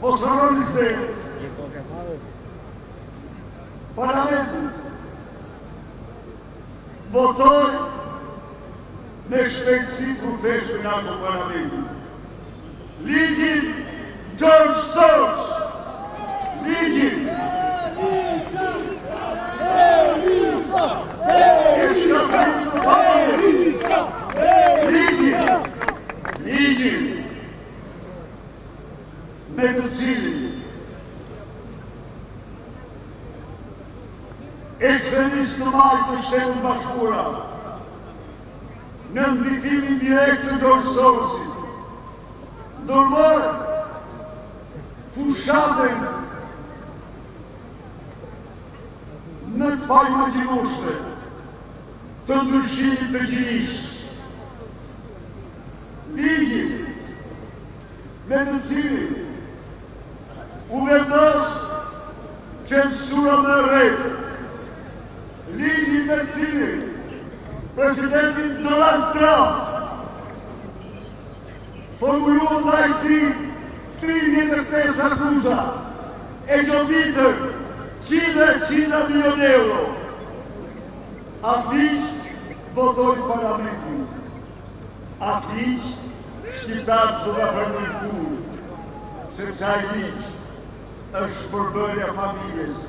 mos harroni se Parlamenti votoi me shpejtësi për feshë nga në Parlamenti. Ligjin George Soros, ligjin ligjin me të cilin ekstremistë të majtë të Shtetet Bashkuara në ndikimin direkt të George Sorosit ndërmorë fushatën në të paimagjinoshme të ndryshimit të gjinisë. Ligjin me të cilin u vendos censura me rreth. Ligjin me të cilin presidentin Donald Trump formuluan ndaj tij 35 akuza e gjobitër 100 milion euro. Atij votoi Parlamentin. Atij shqiptarët së nga pranojnë kurrë, sepse ai ligj është përbërja familjes.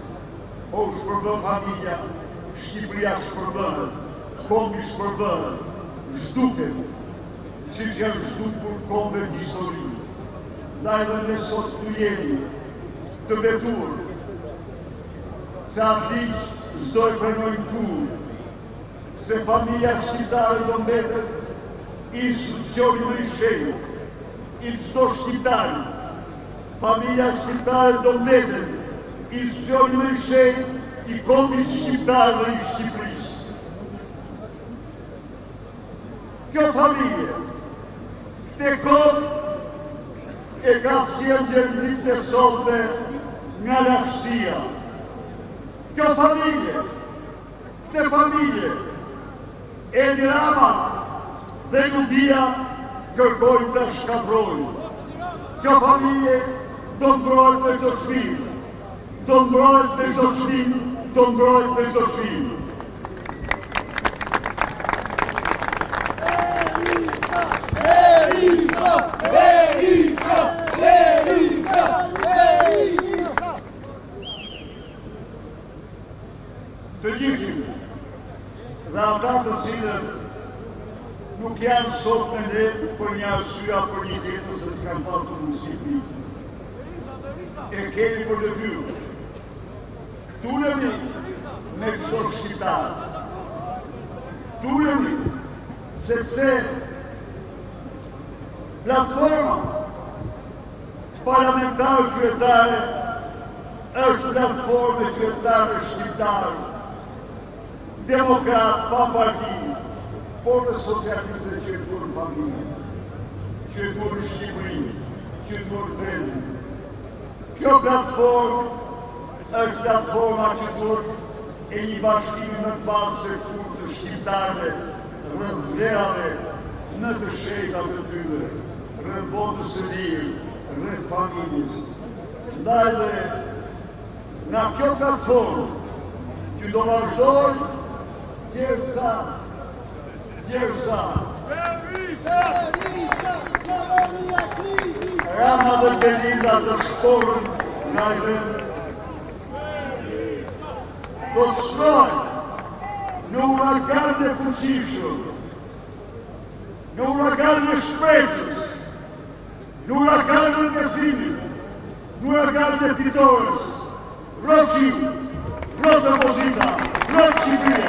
O shpërbën familja, Shqipëria shpërbëhet, kombi shpërbëhet, zhduket, si që janë zhdukur kombe të historinë. Da edhe ne sot të jemi të betur, se atë ligj s'do i pranojnë kurrë, se familja shqiptare do mbetet institucioni më i shenjtë i çdo shqiptari. Familja shqiptare do mbetet institucioni më i shenjtë i kombit shqiptar dhe i Shqipërisë. Kjo familje, këtë kohë e ka sjellë gjendit e sotme nga lagësia. Kjo familje, këtë familje, Edi Rama dhe Lubia kërkojnë të shkatrojnë. Kjo familje do mbrohet me çdo çmim, do mbrohet me çdo çmim, do mbrohet me çdo çmim. Të gjithim dhe ata të cilët nuk janë sot me ne për një arsye apo një tjetër se s'kan patur mundësi fike. E kemi për detyrë. Këtu jemi me çdo shqiptar. Këtu jemi sepse platforma parlamentare qytetare është platforme qytetare shqiptare, demokrat pa parti, por dhe socialiste që të burë familje, që të burë Shqipëri, që të burë vendin. Kjo platformë është platforma që burë e një bashkimi më të parë se kur të shqiptarëve dhe vlerave në të shejta të tyre, rreth botës së lirë, rreth familjes. Ndaj dhe nga kjo platformë që do vazhdojnë Gjersa, Rama dhe Belinda të shporën nga i vend. Do të shkojnë në uragan e fuqishëm, në uragan e shpresës, në uragan e besimit, në uragan e fitores. Rrot Shqiu, rrot opozita, rrot Shqipëria.